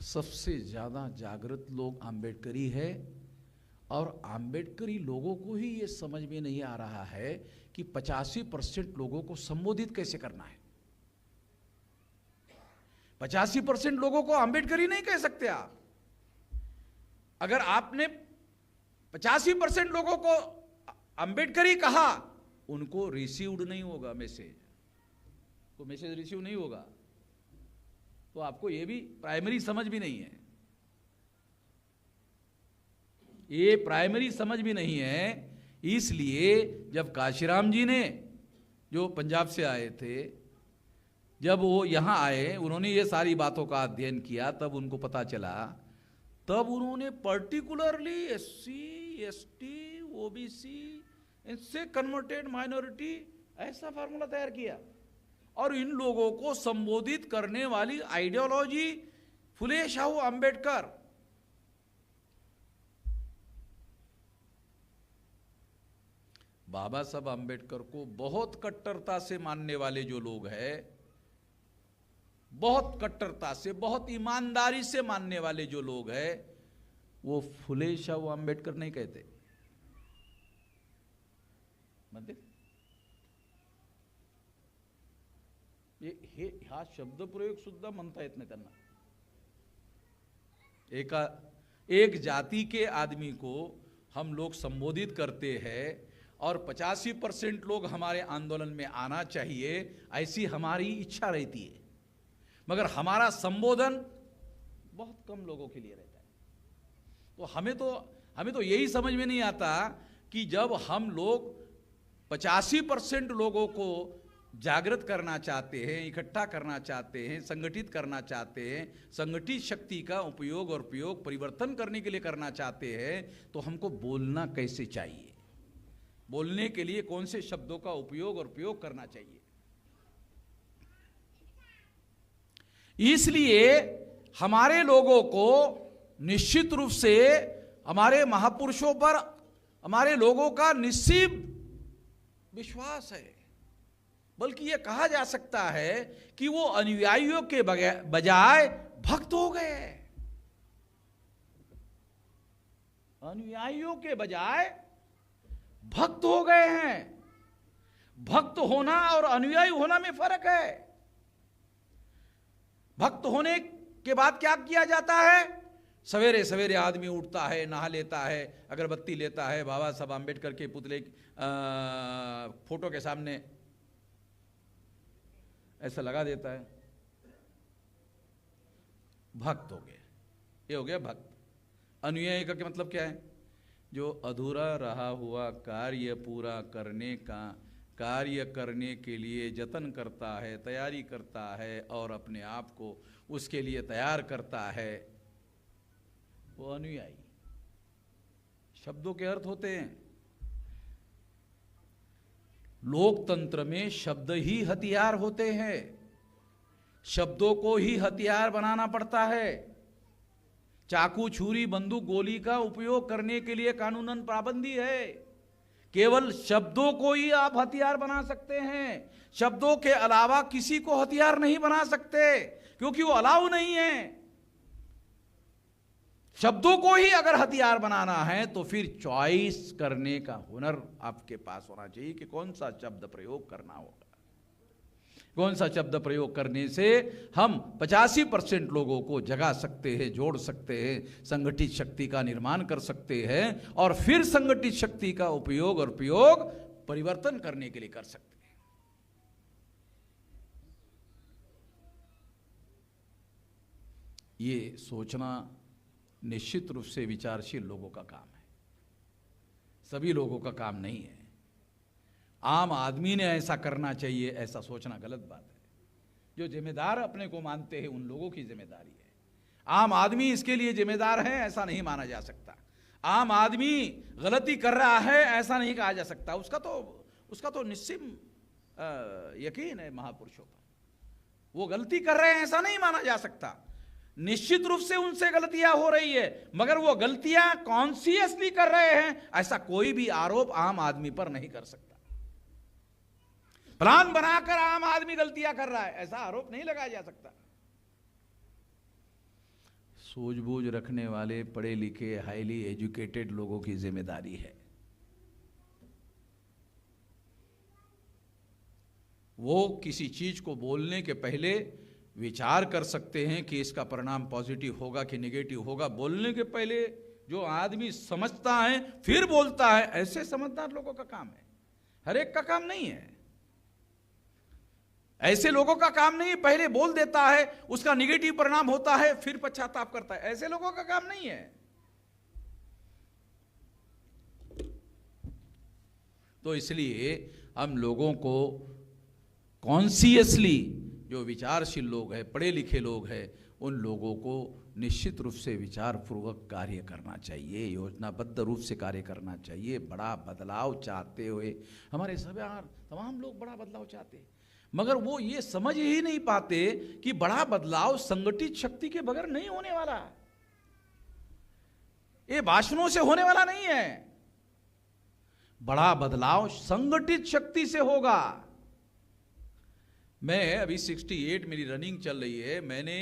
सबसे ज्यादा जागृत लोग आंबेडकरी है और आंबेडकरी लोगों को ही ये समझ में नहीं आ रहा है कि 85% लोगों को संबोधित कैसे करना है. 85% लोगों को आंबेडकरी नहीं कह सकते आप. अगर आपने 85% लोगों को आंबेडकरी कहा, उनको रिसीव्ड नहीं होगा मैसेज, तो मैसेज रिसीव नहीं होगा, तो आपको ये भी प्राइमरी समझ भी नहीं है. ये प्राइमरी समझ भी नहीं है. इसलिए जब काशीराम जी ने, जो पंजाब से आए थे, जब वो यहाँ आए, उन्होंने ये सारी बातों का अध्ययन किया, तब उनको पता चला, तब उन्होंने पर्टिकुलरली SC, ST, OBC, इनसे कन्वर्टेड माइनॉरिटी, ऐसा फार्मूला तैयार किया. और इन लोगों को संबोधित करने वाली आइडियोलॉजी फुले शाहू अंबेडकर. बाबा साहब अंबेडकर को बहुत कट्टरता से मानने वाले जो लोग हैं, बहुत कट्टरता से, बहुत ईमानदारी से मानने वाले जो लोग हैं, वो फुले शाहू अंबेडकर नहीं कहते. म्हणते हे हा शब्द प्रयोग सुद्धा म्हणता येत नाही त्यांना. एक जाति के आदमी को हम लोग संबोधित करते हैं और 85% लोग हमारे आंदोलन में आना चाहिए, ऐसी हमारी इच्छा रहती है, मगर हमारा संबोधन बहुत कम लोगों के लिए रहता है. तो हमें तो यही समझ में नहीं आता कि जब हम लोग 85% लोगों को जागृत करना चाहते हैं, इकट्ठा करना चाहते हैं, संगठित करना चाहते हैं, संगठित शक्ति का उपयोग और प्रयोग परिवर्तन करने के लिए करना चाहते हैं, तो हमको बोलना कैसे चाहिए, बोलने के लिए कौन से शब्दों का उपयोग और प्रयोग करना चाहिए. इसलिए हमारे लोगों को निश्चित रूप से हमारे महापुरुषों पर हमारे लोगों का निश्चित विश्वास है. बल्कि यह कहा जा सकता है कि वो अनुयायियों के बजाय भक्त हो गए. अनुयायियों के बजाय भक्त हो गए हैं. भक्त होना और अनुयायी होना में फर्क है. भक्त होने के बाद क्या किया जाता है? सवेरे सवेरे आदमी उठता है, नहा लेता है, अगरबत्ती लेता है, बाबा साहब आंबेडकर के पुतले फोटो के सामने ऐसा लगा देता है. भक्त हो गया. ये हो गया भक्त. अनुयायी का क्या मतलब क्या है? जो अधूरा रहा हुआ कार्य पूरा करने का, कार्य करने के लिए जतन करता है, तैयारी करता है और अपने आप को उसके लिए तैयार करता है, वो अनुयायी. शब्दों के अर्थ होते हैं. लोकतंत्र में शब्द ही हथियार होते हैं. शब्दों को ही हथियार बनाना पड़ता है. चाकू, छुरी, बंदूक, गोली का उपयोग करने के लिए कानूनन पाबंदी है. केवल शब्दों को ही आप हथियार बना सकते हैं. शब्दों के अलावा किसी को हथियार नहीं बना सकते, क्योंकि वो अलाउ नहीं है. शब्दों को ही अगर हथियार बनाना है तो फिर चॉइस करने का हुनर आपके पास होना चाहिए कि कौन सा शब्द प्रयोग करना होगा. कौन सा शब्द प्रयोग करने से हम 85% लोगों को जगा सकते हैं, जोड़ सकते हैं, संगठित शक्ति का निर्माण कर सकते हैं और फिर संगठित शक्ति का उपयोग और प्रयोग परिवर्तन करने के लिए कर सकते हैं। ये सोचना निश्चित रूप से विचारशील लोगों का काम है, सभी लोगों का काम नहीं है। आम आदमी ने ऐसा करना चाहिए, ऐसा सोचना गलत बात है। जो जिम्मेदार अपने को मानते हैं उन लोगों की जिम्मेदारी है। आम आदमी इसके लिए जिम्मेदार है ऐसा नहीं माना जा सकता। आम आदमी गलती कर रहा है ऐसा नहीं कहा जा सकता। उसका तो निश्चित यकीन है महापुरुषों पर, वो गलती कर रहे हैं ऐसा नहीं माना जा सकता। निश्चित रूप से उनसे गलतियां हो रही है, मगर वो गलतियां कॉन्शियसली कर रहे हैं ऐसा कोई भी आरोप आम आदमी पर नहीं कर सकता। प्लान बनाकर आम आदमी गलतियां कर रहा है ऐसा आरोप नहीं लगाया जा सकता। सूझबूझ रखने वाले पढ़े लिखे हाईली एजुकेटेड लोगों की जिम्मेदारी है। वो किसी चीज को बोलने के पहले विचार कर सकते हैं कि इसका परिणाम पॉजिटिव होगा कि नेगेटिव होगा। बोलने के पहले जो आदमी समझता है फिर बोलता है, ऐसे समझदार लोगों का काम है, हर एक का काम नहीं है। ऐसे लोगों का काम नहीं है पहले बोल देता है, उसका नेगेटिव परिणाम होता है फिर पश्चाताप करता है, ऐसे लोगों का काम नहीं है। तो इसलिए हम लोगों को कॉन्शियसली, जो विचारशील लोग हैं, पढ़े लिखे लोग हैं, उन लोगों को निश्चित रूप से विचारपूर्वक कार्य करना चाहिए, योजनाबद्ध रूप से कार्य करना चाहिए। बड़ा बदलाव चाहते हुए हमारे तमाम लोग बड़ा बदलाव चाहते हैं, मगर वो ये समझ ही नहीं पाते कि बड़ा बदलाव संगठित शक्ति के बगैर नहीं होने वाला, ये भाषणों से होने वाला नहीं है। बड़ा बदलाव संगठित शक्ति से होगा। मैं अभी 68 मेरी रनिंग चल रही है, मैंने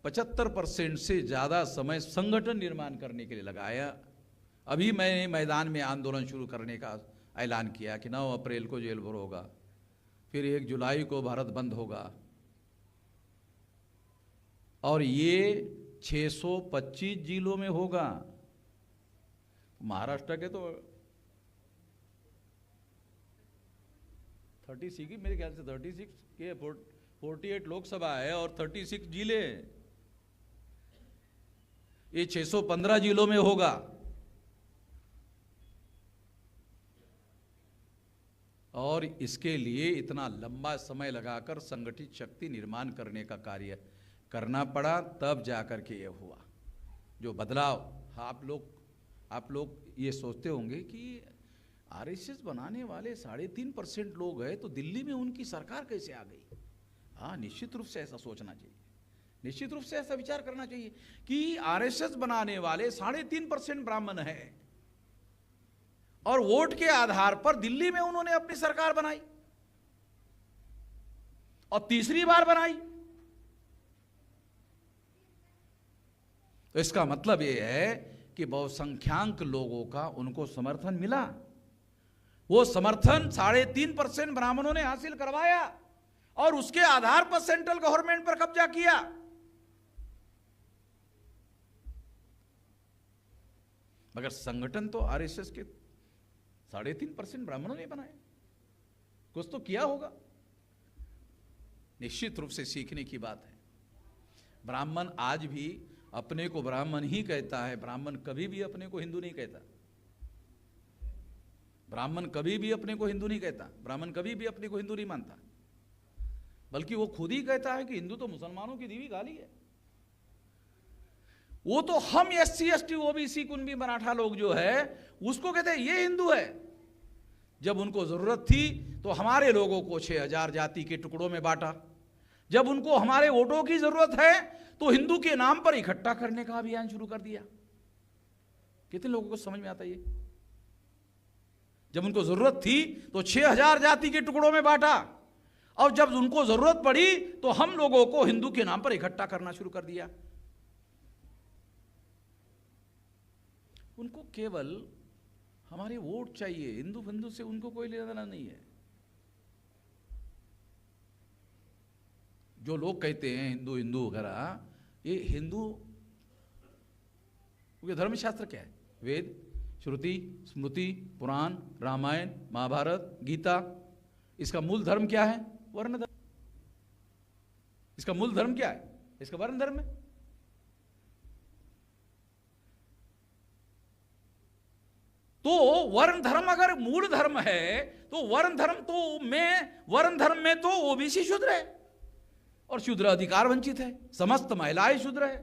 75% से ज़्यादा समय संगठन निर्माण करने के लिए लगाया। अभी मैंने मैदान में आंदोलन शुरू करने का ऐलान किया कि 9 अप्रैल को जेल भरो होगा, फिर 1 जुलाई को भारत बंद होगा, और ये 625 जिलों में होगा। महाराष्ट्र के तो 36 मेरे ख्याल से 36 के 48 लोकसभा है और 36 जिले, ये 615 जिलों में होगा। और इसके लिए इतना लंबा समय लगाकर संगठित शक्ति निर्माण करने का कार्य करना पड़ा, तब जाकर के ये हुआ जो बदलाव। आप लोग ये सोचते होंगे कि आरएसएस बनाने वाले 3.5% लोग हैं तो दिल्ली में उनकी सरकार कैसे आ गई। हाँ, निश्चित रूप से ऐसा सोचना चाहिए, निश्चित रूप से ऐसा विचार करना चाहिए कि आरएसएस बनाने वाले 3.5% ब्राह्मण हैं और वोट के आधार पर दिल्ली में उन्होंने अपनी सरकार बनाई और तीसरी बार बनाई। तो इसका मतलब यह है कि बहुसंख्यांक लोगों का उनको समर्थन मिला। वो समर्थन 3.5% ब्राह्मणों ने हासिल करवाया और उसके आधार पर सेंट्रल गवर्नमेंट पर कब्जा किया। मगर संगठन तो आरएसएस के 3.5% ब्राह्मणों ने बनाए, कुछ तो किया होगा। निश्चित रूप से सीखने की बात है। ब्राह्मण आज भी अपने को ब्राह्मण ही कहता है, ब्राह्मण कभी भी अपने को हिंदू नहीं कहता। ब्राह्मण कभी भी अपने को हिंदू नहीं कहता, ब्राह्मण कभी भी अपने को हिंदू नहीं मानता, बल्कि वो खुद ही कहता है कि हिंदू तो मुसलमानों की दी हुई गाली है। वो तो हम SC ST OBC Kunbi Maratha लोग जो है उसको कहते हैं ये हिंदू है। जब उनको जरूरत थी तो हमारे लोगों को 6000 जाति के टुकड़ों में बांटा। जब उनको हमारे वोटों की जरूरत है तो हिंदू के नाम पर इकट्ठा करने का अभियान शुरू कर दिया। कितने लोगों को समझ में आता है ये? जब उनको जरूरत थी तो 6000 जाति के टुकड़ों में बांटा, और जब उनको जरूरत पड़ी तो हम लोगों को हिंदू के नाम पर इकट्ठा करना शुरू कर दिया। उनको केवल हमारे वोट चाहिए, हिंदू से उनको कोई लेना देना नहीं है। जो लोग कहते हैं हिंदू हिंदू वगैरह, ये हिंदू क्योंकि धर्मशास्त्र क्या है? वेद, श्रुति, स्मृति, पुराण, रामायण, महाभारत, गीता। इसका मूल धर्म क्या है? वर्ण धर्म। इसका मूल धर्म क्या है? इसका वर्ण धर्म है। तो वर्ण धर्म अगर मूल धर्म है तो वर्ण धर्म में तो ओबीसी शूद्र है और शूद्र अधिकार वंचित है। समस्त महिलाएं शूद्र है,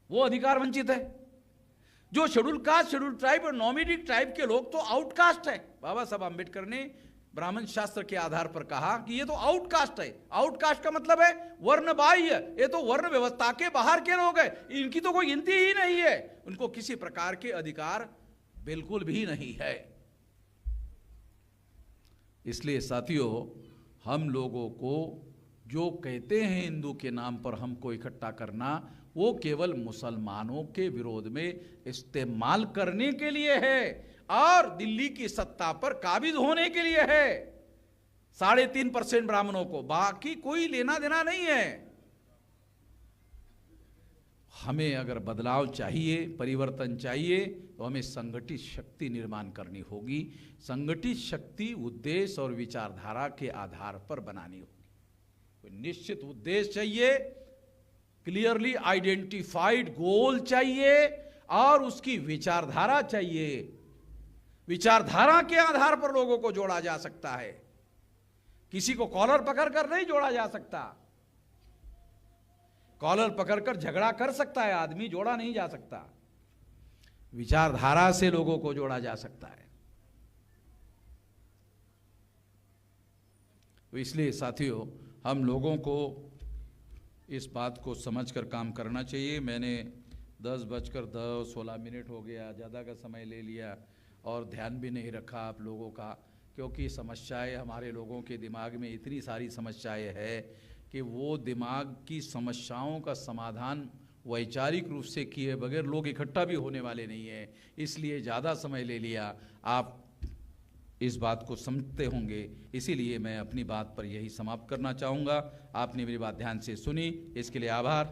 वो अधिकार वंचित है। जो शेड्यूल कास्ट, शेड्यूल ट्राइब और नॉमिनेटेड ट्राइब के लोग तो आउटकास्ट है। बाबा साहब आंबेडकर ने ब्राह्मण शास्त्र के आधार पर कहा कि ये तो आउटकास्ट है। आउटकास्ट का मतलब है वर्ण बाह्य, ये तो वर्ण व्यवस्था के बाहर के लोग हैं, इनकी तो कोई गिनती ही नहीं है, उनको किसी प्रकार के अधिकार बिल्कुल भी नहीं है। इसलिए साथियों, हम लोगों को जो कहते हैं हिंदू के नाम पर हमको इकट्ठा करना, वो केवल मुसलमानों के विरोध में इस्तेमाल करने के लिए है और दिल्ली की सत्ता पर काबिज होने के लिए है। 3.5% ब्राह्मणों को, बाकी कोई लेना देना नहीं है। हमें अगर बदलाव चाहिए, परिवर्तन चाहिए, तो हमें संगठित शक्ति निर्माण करनी होगी। संगठित शक्ति उद्देश्य और विचारधारा के आधार पर बनानी होगी। कोई निश्चित उद्देश्य चाहिए, क्लियरली आइडेंटिफाइड गोल चाहिए और उसकी विचारधारा चाहिए। विचारधारा के आधार पर लोगों को जोड़ा जा सकता है, किसी को कॉलर पकड़कर नहीं जोड़ा जा सकता। कॉलर पकड़कर झगड़ा कर सकता है आदमी, जोड़ा नहीं जा सकता। विचारधारा से लोगों को जोड़ा जा सकता है। तो इसलिए साथियों, हम लोगों को इस बात को समझकर काम करना चाहिए। मैंने 10:16 हो गया, ज़्यादा का समय ले लिया और ध्यान भी नहीं रखा आप लोगों का, क्योंकि समस्याएं हमारे लोगों के दिमाग में इतनी सारी समस्याएं हैं कि वो दिमाग की समस्याओं का समाधान वैचारिक रूप से किए बगैर लोग इकट्ठा भी होने वाले नहीं हैं। इसलिए ज़्यादा समय ले लिया। आप इस बात को समझते होंगे, इसीलिए मैं अपनी बात पर यही समाप्त करना चाहूँगा। आपने मेरी बात ध्यान से सुनी, इसके लिए आभार।